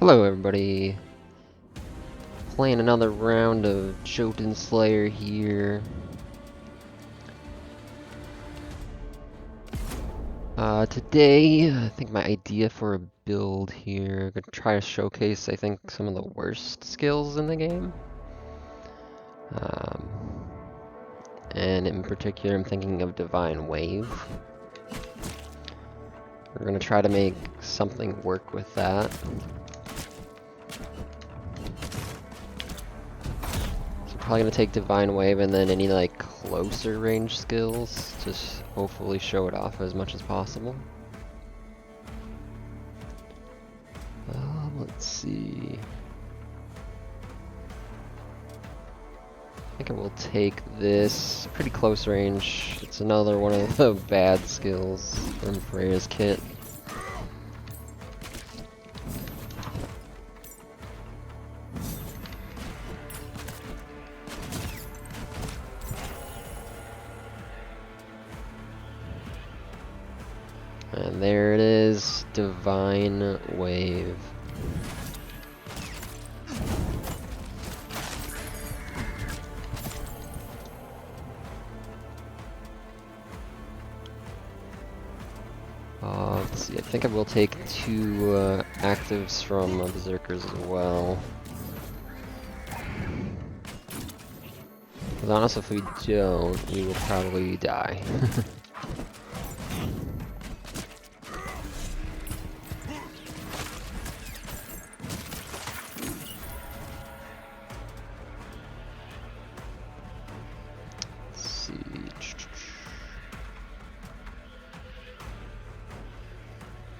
Hello everybody, playing another round of Jotunnslayer here. Today, I think my idea for a build here, I'm gonna try to showcase, I think, some of the worst skills in the game. And in particular, I'm thinking of Divine Wave. We're gonna try to make something work with that. Probably gonna take Divine Wave and then any like closer range skills, just hopefully show it off as much as possible. Let's see. I think I will take this pretty close range. It's another one of the bad skills from Freya's kit. And there it is, Divine Wave. Let's see, I think I will take two actives from Berserkers as well. Because honestly, if we don't, we will probably die.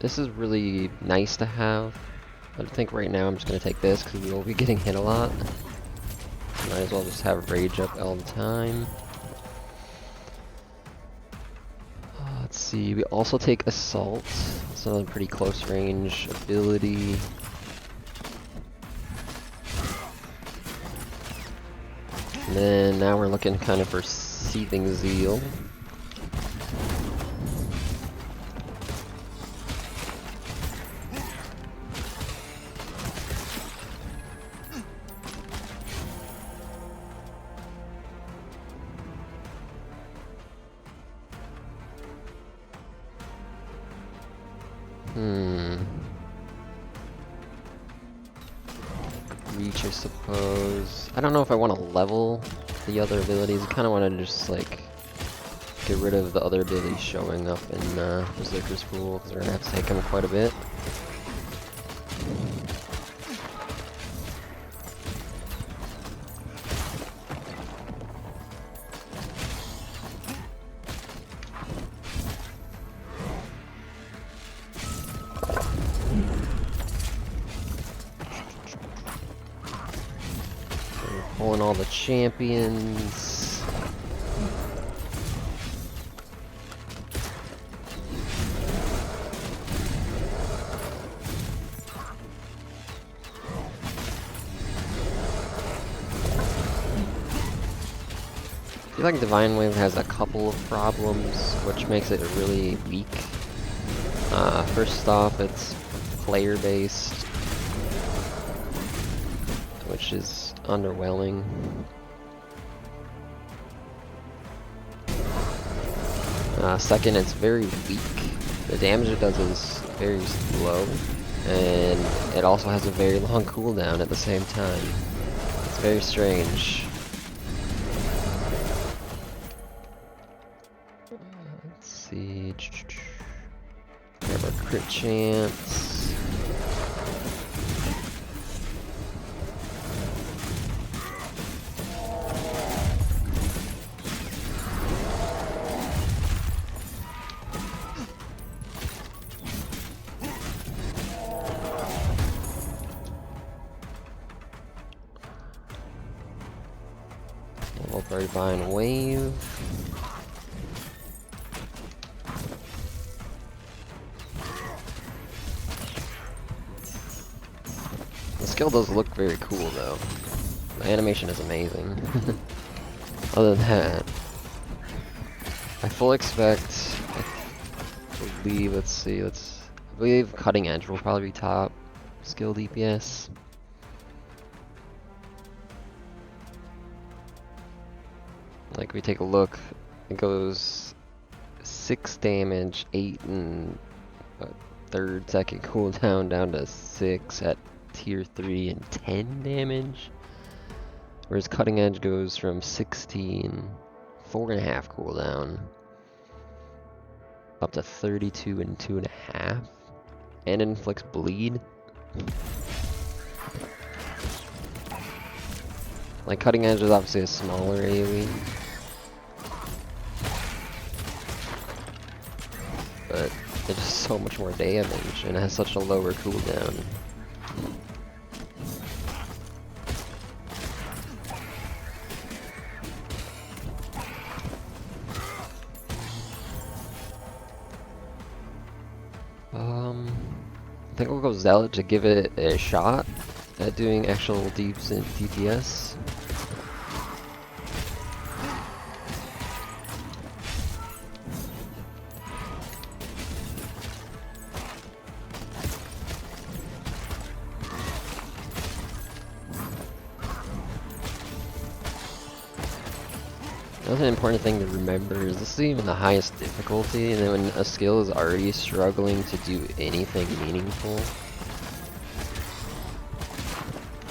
This is really nice to have, but I think right now I'm just going to take this because we will be getting hit a lot. Might as well just have Rage up all the time. Let's see, we also take Assault. It's another pretty close range ability. And then now we're looking kind of for Seething Zeal. Reach, I suppose. I don't know if I want to level the other abilities. I kind of want to just like get rid of the other abilities showing up in Berserker's Pool because we're gonna have to take them quite a bit. Pulling all the champions. I feel like Divine Wave has a couple of problems, which makes it really weak. First off, it's player-based, which is underwhelming. Second, it's very weak. The damage it does is very low, and it also has a very long cooldown at the same time. It's very strange. Let's see. We have our crit chance. Level Divine Wave. The skill does look very cool though. The animation is amazing. Other than that, I fully expect, I believe, I believe Cutting Edge will probably be top. skill DPS. Like, we take a look, it goes 6 damage, 8 and a third second cooldown down to 6 at tier 3 and 10 damage. Whereas Cutting Edge goes from 16, 4.5 cooldown, up to 32 and 2.5, and inflicts bleed. Like, Cutting Edge is obviously a smaller AoE, but it does so much more damage and it has such a lower cooldown. I think we'll go Zealot to give it a shot at doing actual decent DPS. Another important thing to remember is this is even the highest difficulty, and then when a skill is already struggling to do anything meaningful,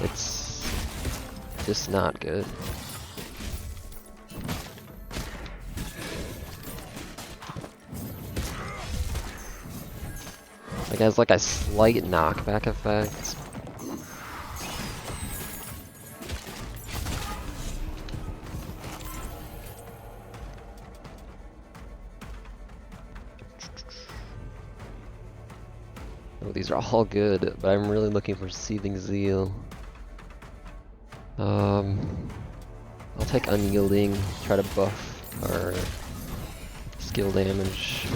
it's just not good. Like, it has like a slight knockback effect. Oh, these are all good, but I'm really looking for Seething Zeal. I'll take Unyielding, try to buff our skill damage.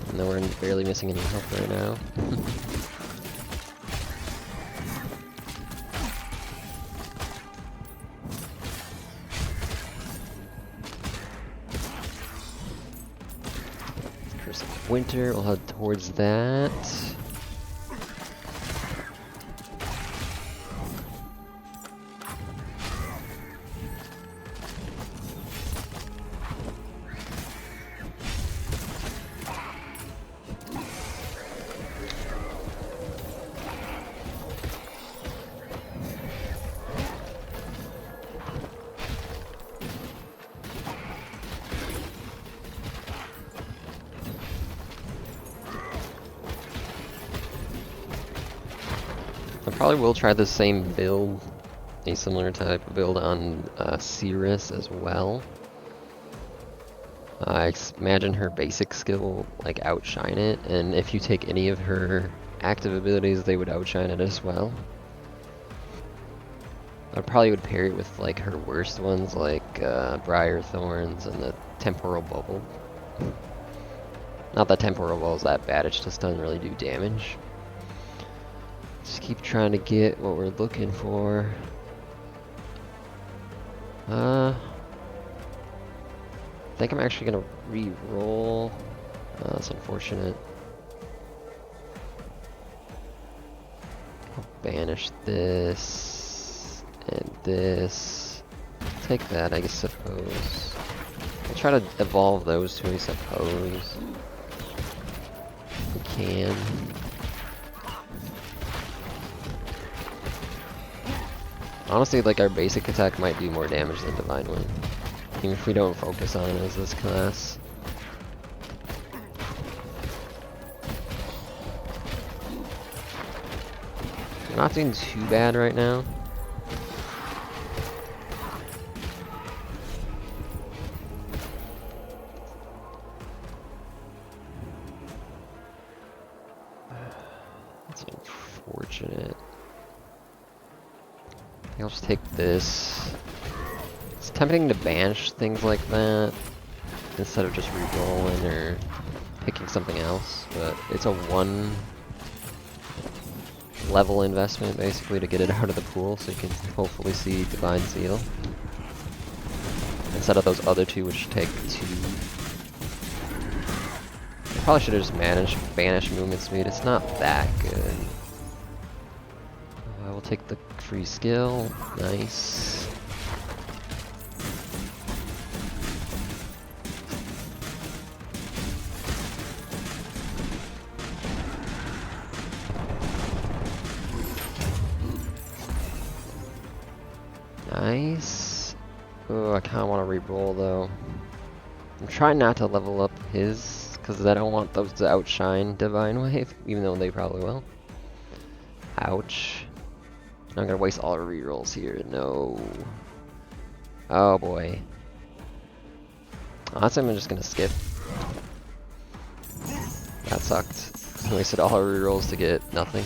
And then we're barely missing any health right now. Curse of Winter, we'll head towards that. I probably will try the same build, a similar type of build on Cirrus as well. I imagine her basic skill will like outshine it, and if you take any of her active abilities, they would outshine it as well. I probably would pair it with like her worst ones, like Briar Thorns and the Temporal Bubble. Not that Temporal Bubble is that bad, it just doesn't really do damage. Just keep trying to get what we're looking for. I think I'm actually gonna re-roll. That's unfortunate. I'll banish this and this. Take that, I suppose. I'll try to evolve those two, I suppose. If we can. Honestly, like, our basic attack might do more damage than Divine Wind, even if we don't focus on it as this class. We're not doing too bad right now. That's unfortunate. I'll just take this. It's tempting to banish things like that instead of just re-rolling or picking something else, but it's a 1 level investment basically to get it out of the pool so you can hopefully see Divine Seal instead of those other two which take 2. I probably should have just banished movement speed. It's not that good. Take the free skill. Nice. Nice. Oh, I kind of want to re-roll though. I'm trying not to level up his, because I don't want those to outshine Divine Wave, even though they probably will. Ouch. I'm gonna waste all our rerolls here. No. Oh boy. Honestly, I'm just gonna skip. That sucked. I wasted all our rerolls to get nothing.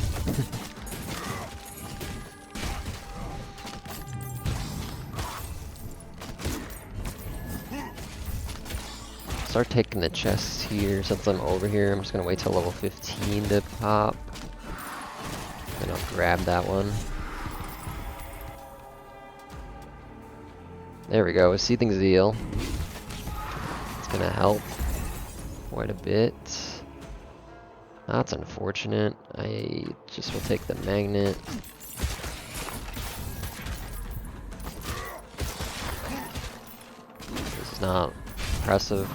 Start taking the chests here since I'm over here. I'm just gonna wait till level 15 to pop. Then I'll grab that one. There we go, Seething Zeal. It's gonna help quite a bit. That's unfortunate. I just will take the magnet. This is not impressive.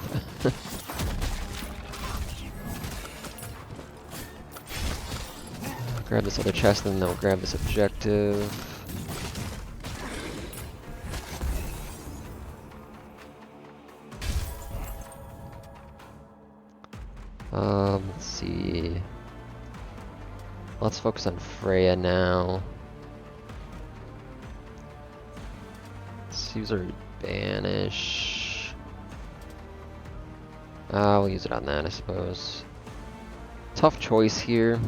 Grab this other chest and then they'll grab this objective. Let's see. Let's focus on Freya now. Let's use our banish. We'll use it on that, I suppose. Tough choice here.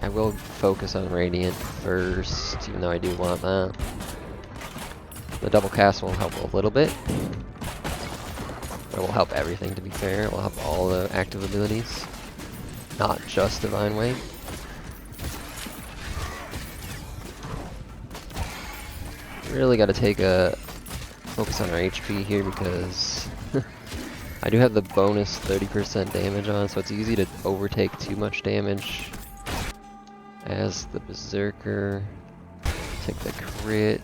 I will focus on Radiant first, even though I do want that. The double cast will help a little bit. It will help everything, to be fair. It will help all the active abilities, not just Divine Wave. Really got to take a focus on our HP here because I do have the bonus 30% damage on, so it's easy to overtake too much damage. As the Berserker, take the crit.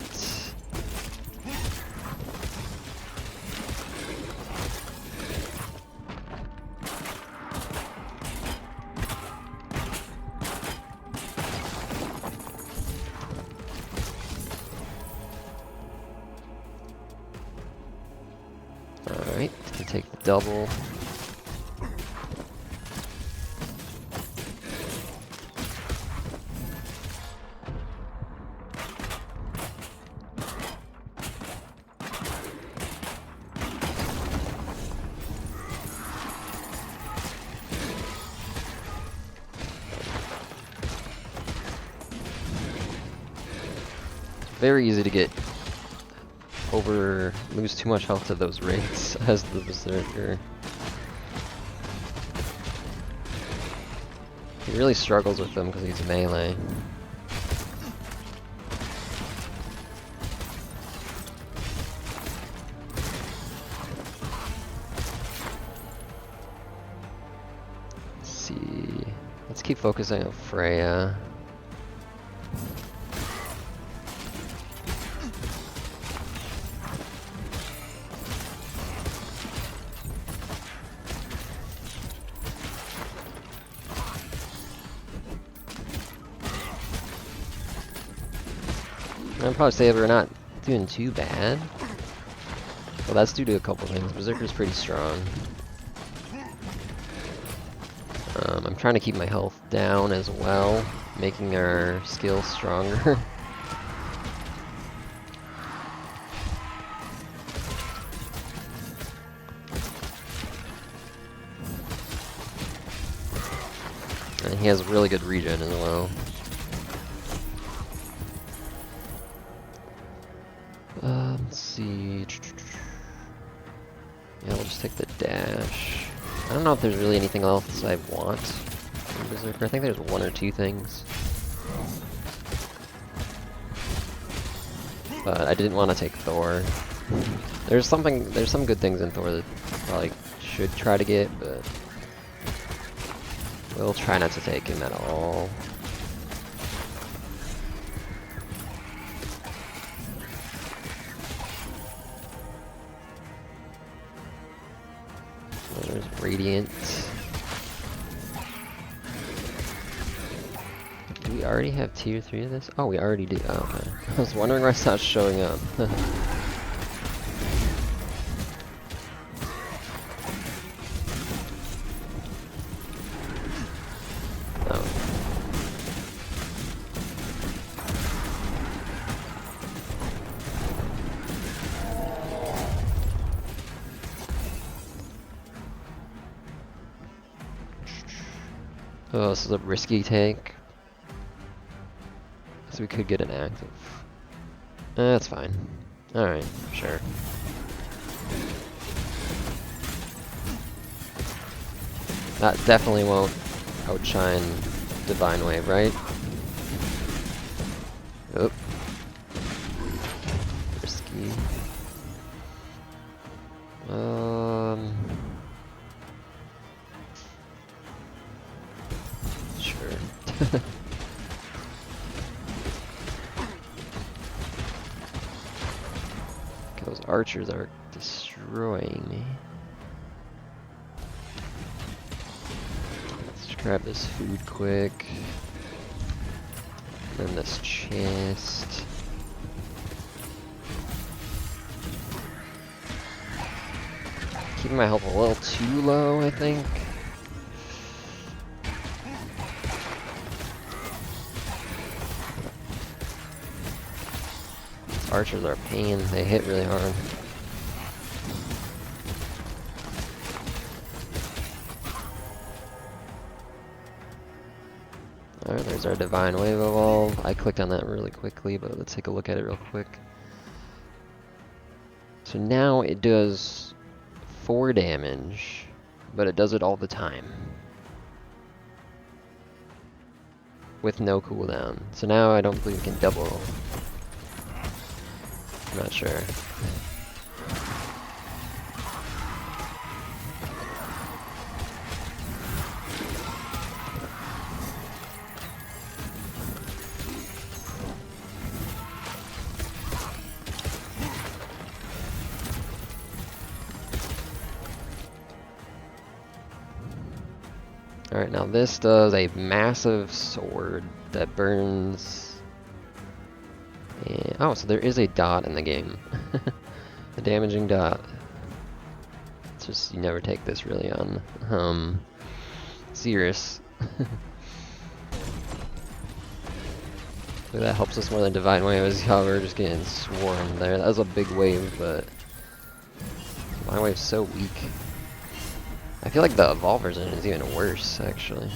Alright, can take the double. Very easy to get lose too much health to those rates as the Berserker. He really struggles with them because he's melee. Let's see. Let's keep focusing on Freya. I'd probably say we're not doing too bad. Well, that's due to a couple things. Berserker's pretty strong. I'm trying to keep my health down as well, making our skill stronger. And he has really good regen as well. Let's see. Yeah, we'll just take the dash. I don't know if there's really anything else I want in Berserker. I think there's one or two things. But I didn't want to take Thor. There's some good things in Thor that I probably should try to get, but We'll try not to take him at all. There's Radiant. Do we already have tier 3 of this? Oh, we already do. Oh, okay. I was wondering why it's not showing up. Oh, this is a risky take. So we could get an active. That's fine. Alright, sure. That definitely won't outshine Divine Wave, right? Oop. Risky. Sure. Those archers are destroying me. Let's grab this food quick. Then this chest. Keeping my health a little too low, I think. These archers are a pain, they hit really hard. Alright, there's our Divine Wave Evolve. I clicked on that really quickly, but let's take a look at it real quick. So now it does 4 damage, but it does it all the time. With no cooldown. So now I don't believe it can double. I'm not sure. Alright, now this does a massive sword that burns. And, oh, so there is a dot in the game. The damaging dot. It's just, you never take this really on serious. So that helps us more than Divine Wave, as how we're just getting swarmed there. That was a big wave, but Divine Wave's so weak. I feel like the Evolve version is even worse, actually.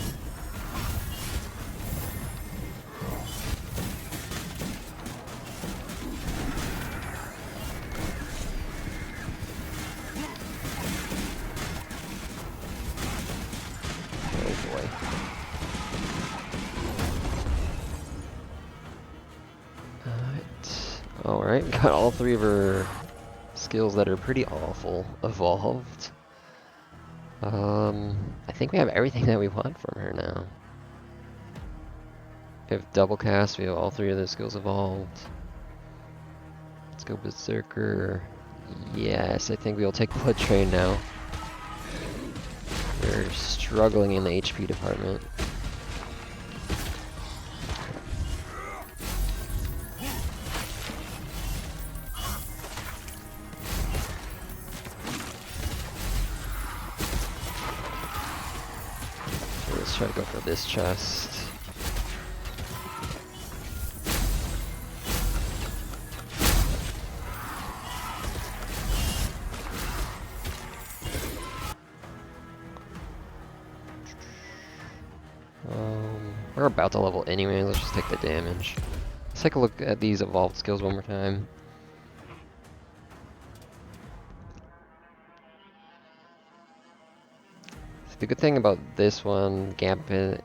Oh boy. Alright, got all 3 of her skills that are pretty awful evolved. I think we have everything that we want from her now. We have double cast, we have all 3 of the skills evolved. Let's go Berserker. Yes, I think we'll take Blood Train now. We're struggling in the HP department. Let's try to go for this chest. We're about to level anyway, let's just take the damage. Let's take a look at these evolved skills one more time. The good thing about this one, Gambaitin,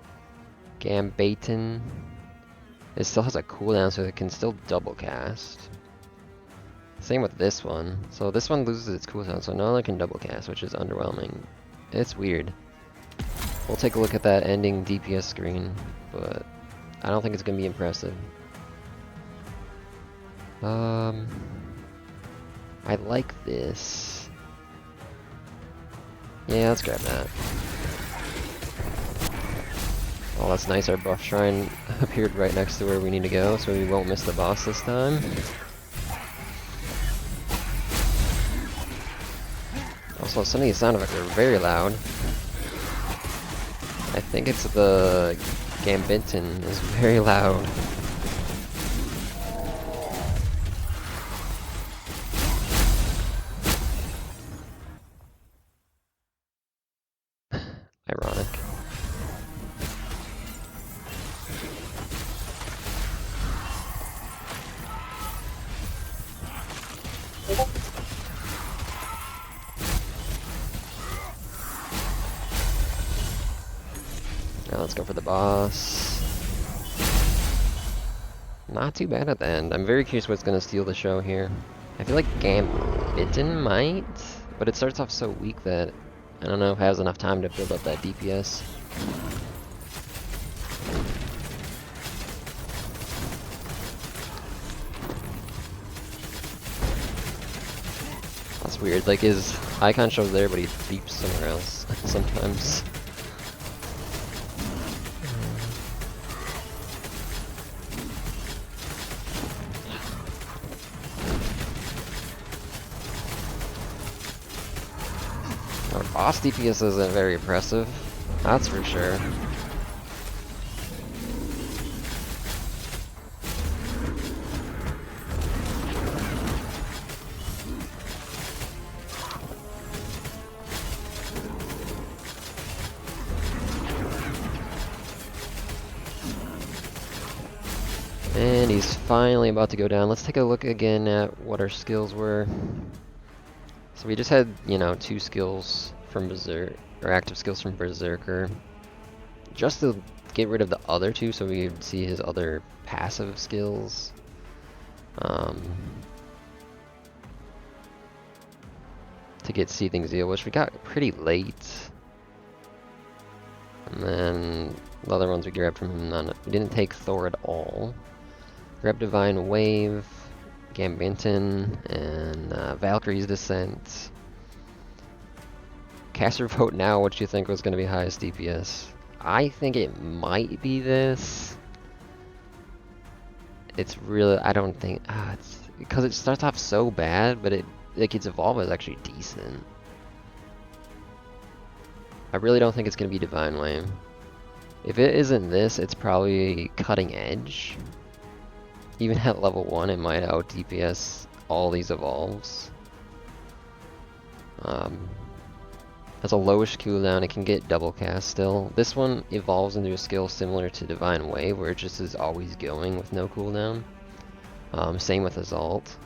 it still has a cooldown, so it can still double cast. Same with this one. So this one loses its cooldown, so now it can double cast, which is underwhelming. It's weird. We'll take a look at that ending DPS screen, but I don't think it's gonna be impressive. I like this. Yeah, let's grab that. Oh, that's nice. Our buff shrine appeared right next to where we need to go, so we won't miss the boss this time. Also, some of these sound effects are very loud. I think it's the Gambinton is very loud. Ironic. Now let's go for the boss. Not too bad at the end. I'm very curious what's going to steal the show here. I feel like Gambitten might, but it starts off so weak that I don't know if it has enough time to build up that DPS. That's weird. Like his icon shows there, but he beeps somewhere else sometimes. Our boss DPS isn't very impressive, that's for sure. And he's finally about to go down. Let's take a look again at what our skills were. So we just had, you know, 2 skills from Berserk, or active skills from Berserker, just to get rid of the other 2 so we could see his other passive skills. To get Seething Zeal, which we got pretty late. And then the other ones we grabbed from him, we didn't take Thor at all. Grabbed Divine Wave, Gambinton, and Valkyrie's Descent. Caster vote now, what you think was going to be highest DPS? I think it might be this. It's really, I don't think, it's because it starts off so bad, but like its evolve is actually decent. I really don't think it's going to be Divine Wave. If it isn't this, it's probably Cutting Edge. Even at level 1, it might out DPS all these evolves. Has a lowish cooldown, it can get double cast still. This one evolves into a skill similar to Divine Wave, where it just is always going with no cooldown. Same with his ult.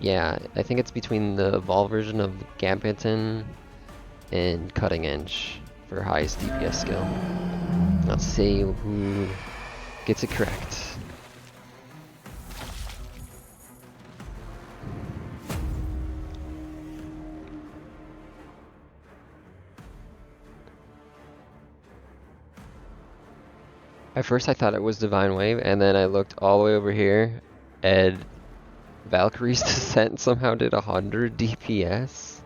Yeah, I think it's between the evolved version of Gambitten and Cutting Edge for highest DPS skill. Let's see who gets it correct. At first I thought it was Divine Wave, and then I looked all the way over here, and Valkyrie's Descent somehow did 100 DPS.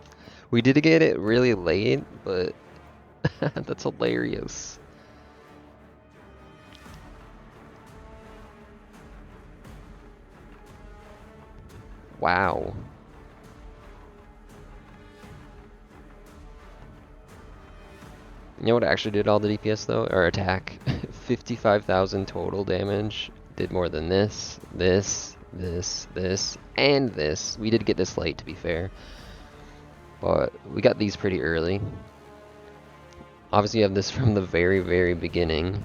We did get it really late, but that's hilarious. Wow. You know what actually did all the DPS though? Or attack? 55,000 total damage. Did more than this, this, and this. We did get this late, to be fair. But we got these pretty early. Obviously you have this from the very, very beginning.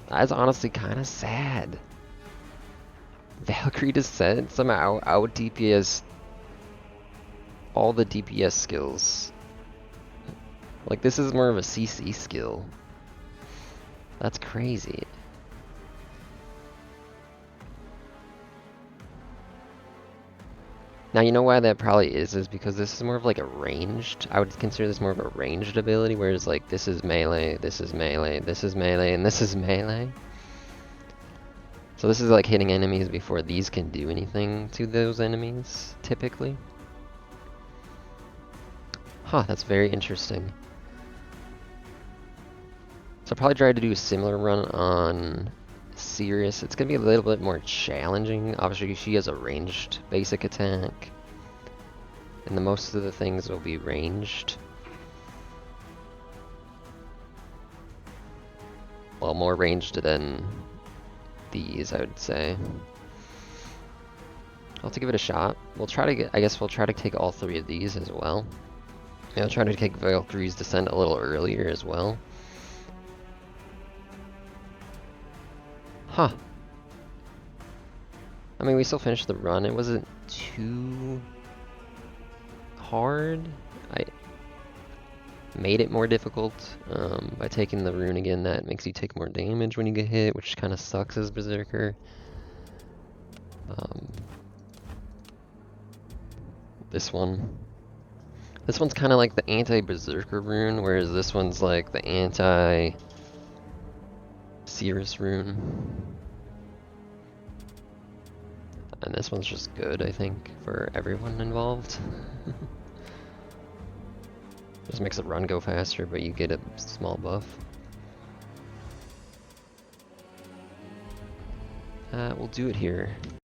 That's honestly kind of sad. Valkyrie Descent somehow out DPS all the DPS skills. Like, this is more of a CC skill. That's crazy. Now you know why that probably is because this is more of like a ranged, I would consider this more of a ranged ability, whereas like this is melee, this is melee, this is melee, and this is melee. So this is like hitting enemies before these can do anything to those enemies, typically. Huh, that's very interesting. So I'll probably try to do a similar run on Sirius. It's going to be a little bit more challenging. Obviously, she has a ranged basic attack. And the most of the things will be ranged. Well, more ranged than these, I would say. I'll have to give it a shot. We'll try to get, I guess we'll try to take all three of these as well. And I'll try to take Valkyrie's Descent a little earlier as well. Huh. I mean, we still finished the run. It wasn't too hard. I made it more difficult by taking the rune again. That makes you take more damage when you get hit, which kind of sucks as Berserker. This one's kind of like the anti-Berserker rune, whereas this one's like the anti-Cirrus rune. And this one's just good, I think, for everyone involved. Just makes the run go faster, but you get a small buff. We'll do it here.